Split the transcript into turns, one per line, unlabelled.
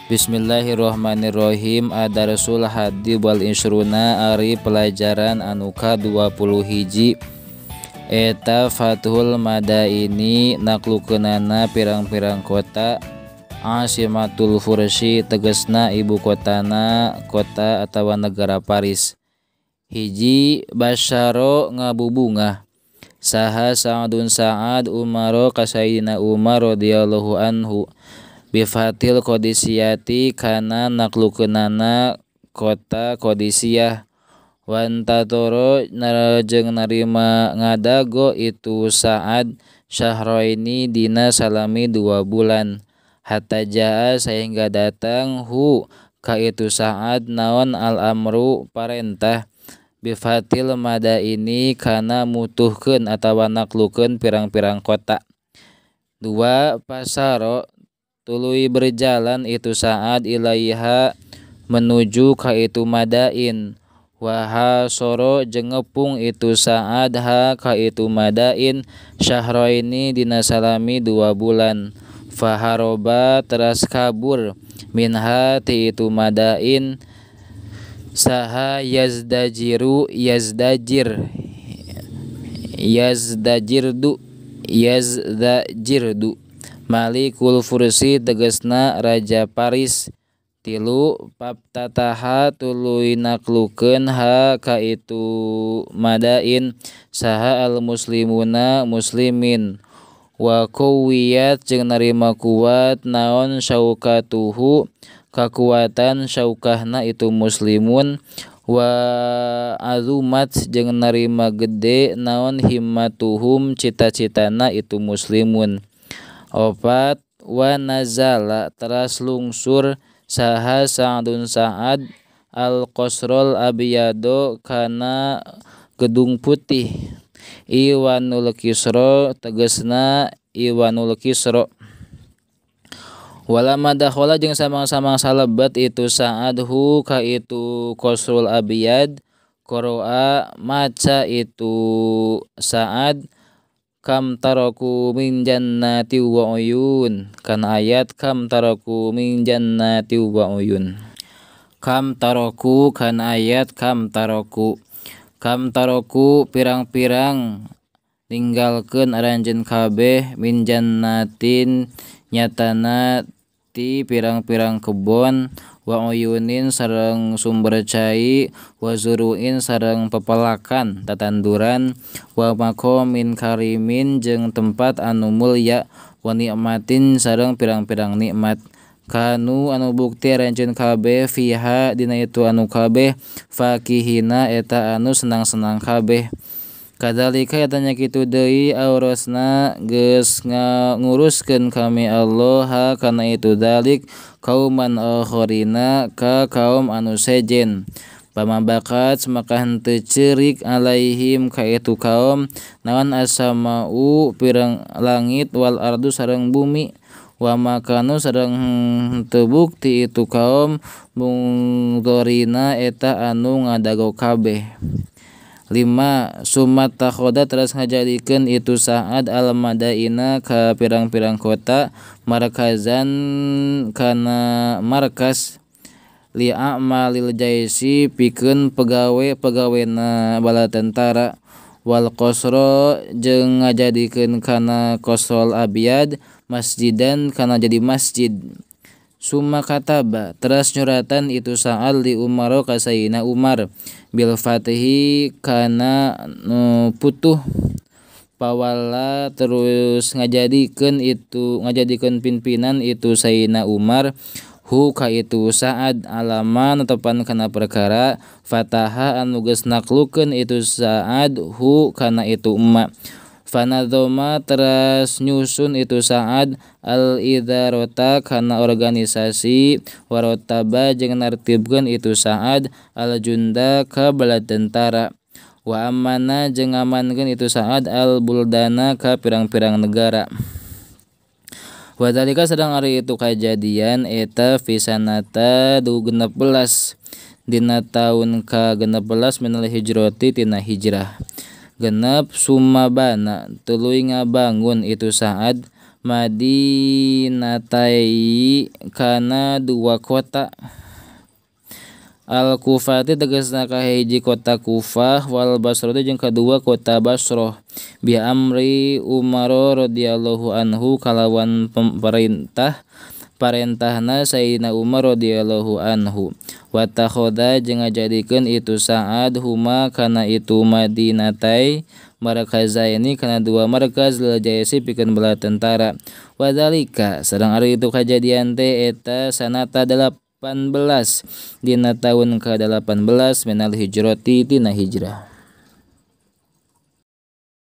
Bismillahirrohmanirrohim. Ad-darsul hadi wal insyruna ari pelajaran anu ka-20 hiji. Eta Fathul Madaini naklukeunana pirang-pirang kota. Asimatul Fursi tegesna ibu kotana kota atawa negara Paris. Hiji Basyaro ngabubungah. Saha Sa'dun Sa'ad Umaro kasayidina Umar radhiyallahu anhu. Bifatil Qodisiyati kana naklukeunana kota Qodisiyah. Wantatoro jeung narima ngadago itu Sa'ad syahroini dina salami 2 bulan. Hatta jaa sehingga datang ka itu Sa'ad naon al-amru parentah. Bifatil Madaini kana mutuhkeun atawa naklukeun pirang-pirang kota. 2 Pasaro tuluy berjalan itu Sa'ad ilaiha menuju ka itu Madain. Wahasoro jeung ngepung itu Sa'ad ha ka itu Madain syahroini dina salami 2 bulan. Faharoba teras kabur minha ti itu Madain saha yazdajirdu Malikul Fursi tegesna Raja Paris. 3 Pabtataha tuluy naklukeun ha ka itu Madain saha al muslimuna muslimin. Wa quwiyat jeung narima kuat naon syaukatuhu kakuatan syaukahna itu muslimun. Wa azumat jeung narima gede naon himmatuhum cita-citana itu muslimun. 4 Wa nazala teras lungsur saha Sa'dun Sa'ad al-qasrul abiyado kana gedung putih. Iwanul Kisra tegesna Iwanul Kisra. Walamma dakhala jeung samang-samang salebat itu Sa'ad ka itu qasrul abiyad. Qara'a maca itu Sa'ad kam taraku min jannati wa uyun. Kan ayat kam taraku min jannati wa uyun. Kam taraku kan ayat kam taraku. Kam taraku pirang-pirang ninggalkeun aranjeun kabeh min jannatin nyatana ti pirang-pirang kebon. Wa uyunin sareng sumber cai. Wa zuruin sareng pepelakan tatanduran. Wa maqamin karimin jeung tempat anu mulya. Wa nikmatin sareng pirang-pirang nikmat. Kanu anu bukti aranjeun kabeh fiha dina itu anu kabeh fakihina eta anu senang-senang kabeh. Kadzalika etanya kitu deui aurasna geus nguruskeun kami Allah ha kana itu dalik kauman akharina ka kaum anu sejen. Pamabakat maka henteu ceurik alaihim ka itu kaum naon asamau pirang langit wal ardu sareng bumi. Wa makanu sareng henteu bukti itu kaum mungdorina eta anu ngadago kabeh. 5 Sumata khoda teras ngajadikeun itu Sa'ad al-Madaina ka pirang-pirang kota markazan kana markas li'amalil jaisi pikeun pegawe-pegawena bala tentara. Wal qasra jeung ngajadikeun kana qasrul abiyad masjidan kana jadi masjid. Summa kataba teras nyuratan itu Sa'ad li Umar ka sayyidina Umar bil fatihi kana putuh. Pawala terus ngajadikeun pimpinan itu sayyidina Umar ka itu Sa'ad alaman tepan kana perkara fataha anu geus naklukeun itu Sa'ad kana itu umma. Fanadzoma teras nyusun itu Sa'ad al-idarota kana organisasi. Warotaba jeung nartibkeun itu Sa'ad al-junda ka bala tentara. Wa amana jeung ngamankeun itu Sa'ad al-buldana ka pirang-pirang negara. Wa dzalika sedang ari itu kajadian eta fi sanata 16 dina taun ka-16 minal hijrati tina hijrah. Genep sumabana tuluy ngabangun itu Sa'ad Madinatai kana dua kota. Al-Kufati tegasna kahiji kota Kufah wal Basrah jeung kadua kota Basrah bi amri Umar radhiyallahu anhu kalawan parentahna Sayyidina Umar radhiyallahu anhu wa takhoda jeung ngajadikeun itu Sa'ad huma kana itu Madinatai markazaini kana dua markaz lil jaisi pikeun bala tentara wadalika sareng ari itu kajadian teh eta sanata 18 dina tahun ke-18 minal hijrati tina hijrah.